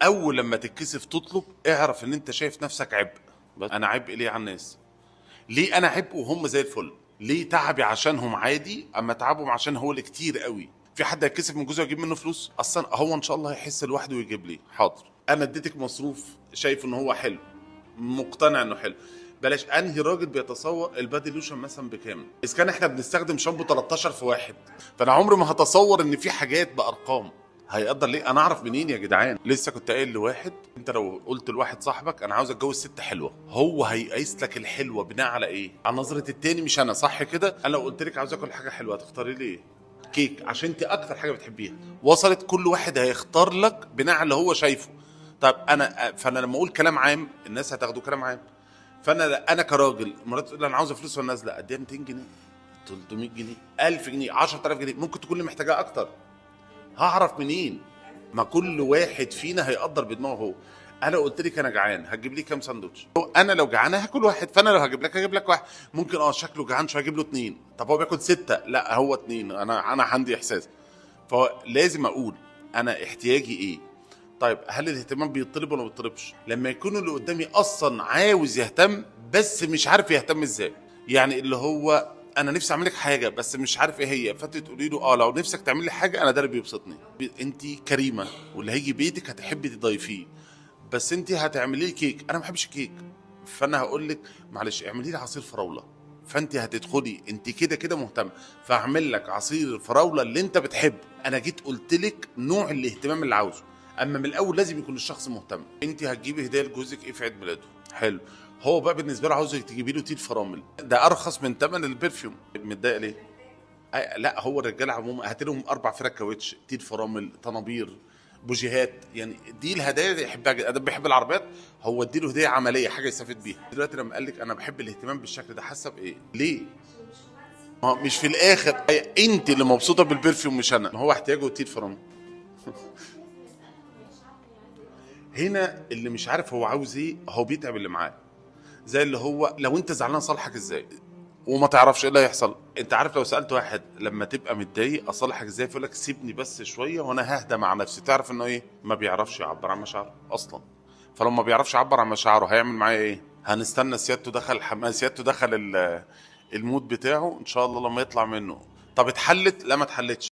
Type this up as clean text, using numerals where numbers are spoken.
اول لما تتكسف تطلب اعرف ان انت شايف نفسك عبء. بس انا عبء ليه على الناس؟ ليه انا عبء وهم زي الفل؟ ليه تعبي عشانهم عادي اما تعبهم عشان هو اللي كتير قوي؟ في حد هيتكسف من جوزه يجيب منه فلوس؟ اصلا هو ان شاء الله هيحس لوحده ويجيب لي. حاضر، انا اديتك مصروف شايف ان هو حلو، مقتنع انه حلو. بلاش انهي راجل بيتصور البادي لوشن مثلا بكام؟ اذا كان احنا بنستخدم شامبو 13 في واحد، فانا عمري ما هتصور ان في حاجات بارقام. هيقدر ليه؟ انا اعرف منين يا جدعان؟ لسه كنت قايل لواحد، انت لو قلت لواحد صاحبك انا عاوز اتجوز ست حلوه، هو هيقيس لك الحلوه بناء على ايه؟ على نظره التاني مش انا، صح كده؟ انا لو قلت لك عاوز اكل حاجه حلوه هتختاري لي ايه؟ كيك، عشان انت اكتر حاجه بتحبيها. وصلت؟ كل واحد هيختار لك بناء على اللي هو شايفه. طب فانا لما اقول كلام عام الناس هتاخده كلام عام. فانا كراجل مرات تقول لي انا عاوزه فلوس وانا نازله، اديها 200 جنيه، 300 جنيه، 1000 جنيه، 10000 جنيه، ممكن تكون اللي محتاجاه اكتر. هعرف منين؟ ما كل واحد فينا هيقدر بدماغه هو. انا قلت لك انا جعان، هتجيب لي كام ساندوتش؟ انا لو جعان هاكل واحد، فانا لو هجيب لك واحد. ممكن شكله جعان شويه هجيب له اتنين. طب هو بياكل سته، لا هو اتنين. انا عندي احساس. فلازم اقول انا احتياجي ايه. طيب هل الاهتمام بيطلب ولا ما بيطلبش؟ لما يكون اللي قدامي اصلا عاوز يهتم بس مش عارف يهتم ازاي. يعني اللي هو انا نفسي اعمل لك حاجه بس مش عارف ايه هي، فانت تقولي له لو نفسك تعمل لي حاجه انا ده اللي بيبسطني. انت كريمه واللي هيجي بيتك هتحبي تضيفيه، بس انت هتعملي لي كيك، انا ما بحبش الكيك. فانا هقول لك معلش اعملي لي عصير فراوله. فانت هتدخلي انت كده كده مهتمه، فاعمل لك عصير الفراوله اللي انت بتحبه. انا جيت قلت لك نوع الاهتمام اللي عاوزه. اما من الاول لازم يكون الشخص مهتم. انت هتجيبي هديه لجوزك ايه في عيد ميلاده؟ حلو. هو بقى بالنسبه له عاوزك تجيبي له تيل فرامل، ده ارخص من ثمن البرفيوم. متضايق ليه؟ لا هو الرجاله عموما هات لهم 4 فرق كاوتش، تيل فرامل، طنابير، بوجيهات. يعني دي الهدايا اللي يحبها جدا. انا بحب العربيات، هو اديله هديه عمليه حاجه يستفيد بيها. دلوقتي لما قال لك انا بحب الاهتمام بالشكل ده، حاسه بايه؟ ليه؟ ما هو مش في الاخر انت اللي مبسوطه بالبرفيوم مش انا. ما هو احتياجه تيل فرامل. هنا اللي مش عارف هو عاوز ايه هو بيتعب اللي معاه. زي اللي هو لو انت زعلان صالحك ازاي وما تعرفش ايه اللي هيحصل. انت عارف لو سالت واحد لما تبقى متضايق اصالحك ازاي، فيقول لك سيبني بس شويه وانا ههدى مع نفسي. تعرف انه ايه؟ ما بيعرفش يعبر عن مشاعره اصلا. فلما ما بيعرفش يعبر عن مشاعره هيعمل معايا ايه؟ هنستنى سيادته دخل الحمام، سيادته دخل المود بتاعه ان شاء الله لما يطلع منه. طب اتحلت؟ لا ما اتحلتش.